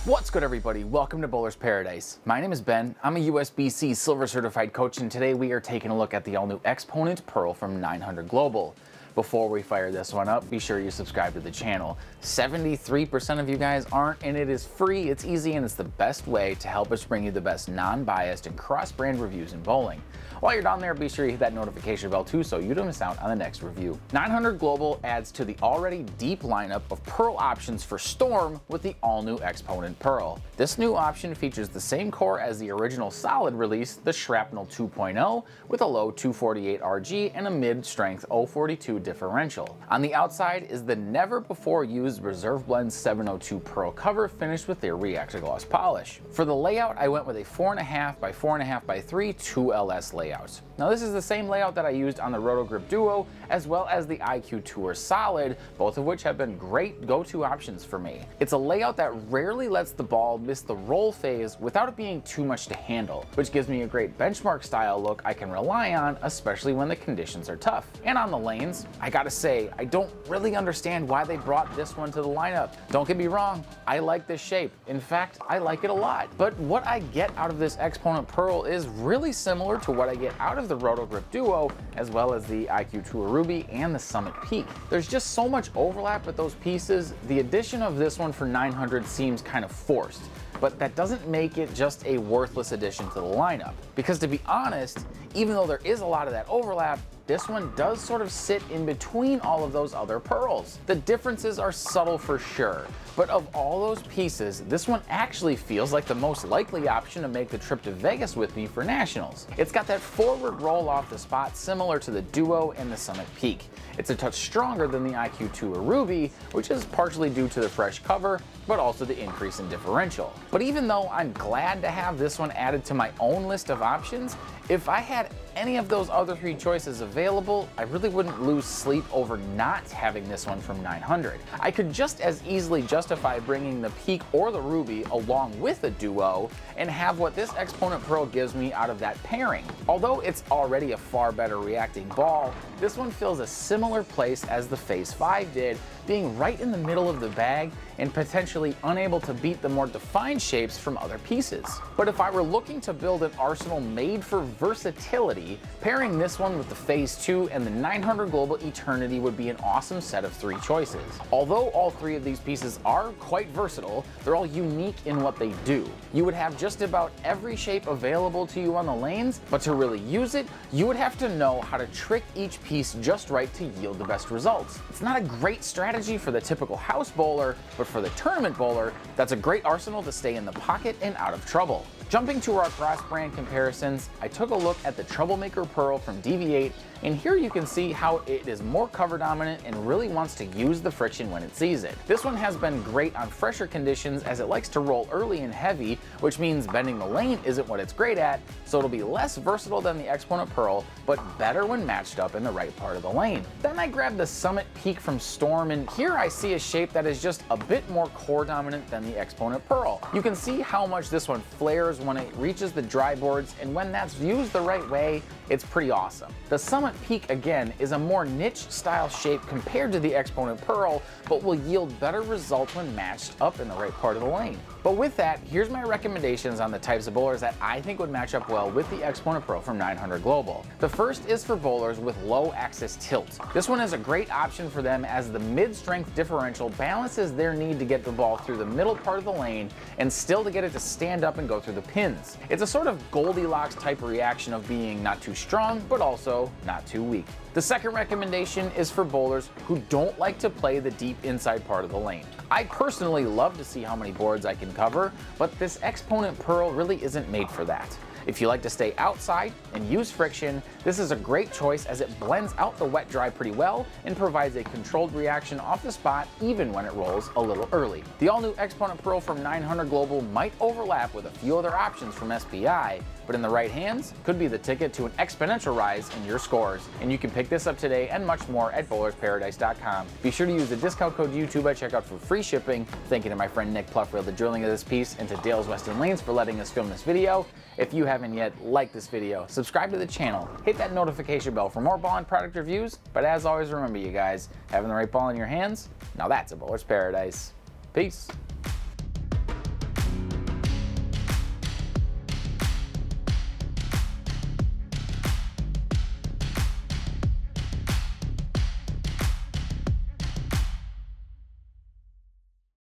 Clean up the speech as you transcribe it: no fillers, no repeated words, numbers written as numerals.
What's good, everybody? Welcome to Bowler's Paradise. My name is Ben. I'm a USBC Silver Certified Coach, and today we are taking a look at the all-new Xponent Pearl from 900 Global. Before we fire this one up, be sure you subscribe to the channel. 73% of you guys aren't, and it is free, it's easy, and it's the best way to help us bring you the best non-biased and cross-brand reviews in bowling. While you're down there, be sure you hit that notification bell too so you don't miss out on the next review. 900 Global adds to the already deep lineup of Pearl options for Storm with the all-new Xponent Pearl. This new option features the same core as the original solid release, the Shrapnel 2.0, with a low 248 RG and a mid-strength 042 differential. On the outside is the never-before-used Reserve Blend 702 Pearl cover finished with their reactagloss polish. For the layout, I went with a 4.5 by 4.5 by 3 2LS layout. Now this is the same layout that I used on the Roto Grip Duo as well as the IQ Tour Solid, both of which have been great go-to options for me. It's a layout that rarely lets the ball miss the roll phase without it being too much to handle, which gives me a great benchmark style look I can rely on, especially when the conditions are tough. And on the lanes, I gotta say, I don't really understand why they brought this one to the lineup. Don't get me wrong, I like this shape. In fact, I like it a lot. But what I get out of this Xponent Pearl is really similar to what I get out of the Roto Grip Duo, as well as the IQ Tour Ruby and the Summit Peak. There's just so much overlap with those pieces, the addition of this one for 900 seems kind of forced. But that doesn't make it just a worthless addition to the lineup. Because to be honest, even though there is a lot of that overlap, this one does sort of sit in between all of those other pearls. The differences are subtle for sure, but of all those pieces, this one actually feels like the most likely option to make the trip to Vegas with me for Nationals. It's got that forward roll off the spot similar to the Duo and the Summit Peak. It's a touch stronger than the IQ Tour Ruby, which is partially due to the fresh cover, but also the increase in differential. But even though I'm glad to have this one added to my own list of options, if I had any of those other three choices available, I really wouldn't lose sleep over not having this one from 900. I could just as easily justify bringing the Peak or the Ruby along with the Duo and have what this Xponent Pearl gives me out of that pairing. Although it's already a far better reacting ball, this one fills a similar place as the Phase 5 did, being right in the middle of the bag and potentially unable to beat the more defined shapes from other pieces. But if I were looking to build an arsenal made for versatility, pairing this one with the Phase 2 and the 900 Global Eternity would be an awesome set of three choices. Although all three of these pieces are quite versatile, they're all unique in what they do. You would have just about every shape available to you on the lanes, but to really use it, you would have to know how to trick each piece just right to yield the best results. It's not a great strategy for the typical house bowler, but for the tournament bowler, that's a great arsenal to stay in the pocket and out of trouble. Jumping to our cross-brand comparisons, I took a look at the Troublemaker Pearl from DV8, and here you can see how it is more cover dominant and really wants to use the friction when it sees it. This one has been great on fresher conditions as it likes to roll early and heavy, which means bending the lane isn't what it's great at, so it'll be less versatile than the Xponent Pearl, but better when matched up in the right part of the lane. Then I grabbed the Summit Peak from Storm, and here I see a shape that is just a bit more core dominant than the Xponent Pearl. You can see how much this one flares when it reaches the dry boards, and when that's used the right way, it's pretty awesome. The Summit Peak again is a more niche style shape compared to the Xponent Pearl, but will yield better results when matched up in the right part of the lane. But with that, here's my recommendations on the types of bowlers that I think would match up well with the Xponent Pearl from 900 Global. The first is for bowlers with low axis tilt. This one is a great option for them as the mid-strength differential balances their need to get the ball through the middle part of the lane and still to get it to stand up and go through the pins. It's a sort of Goldilocks type reaction of being not too strong, but also not too weak. The second recommendation is for bowlers who don't like to play the deep inside part of the lane. I personally love to see how many boards I can cover, but this Xponent Pearl really isn't made for that. If you like to stay outside and use friction, this is a great choice as it blends out the wet dry pretty well and provides a controlled reaction off the spot even when it rolls a little early. The all-new Xponent Pearl from 900 Global might overlap with a few other options from SPI, but in the right hands, could be the ticket to an exponential rise in your scores. And you can pick this up today and much more at bowlersparadise.com. Be sure to use the discount code YouTube at checkout for free shipping. Thank you to my friend Nick Pluff for the drilling of this piece, and to Dale's Weston Lanes for letting us film this video. If you haven't yet, like this video, subscribe to the channel, hit that notification bell for more ball and product reviews. But as always, remember you guys, having the right ball in your hands, now that's a bowler's paradise. Peace.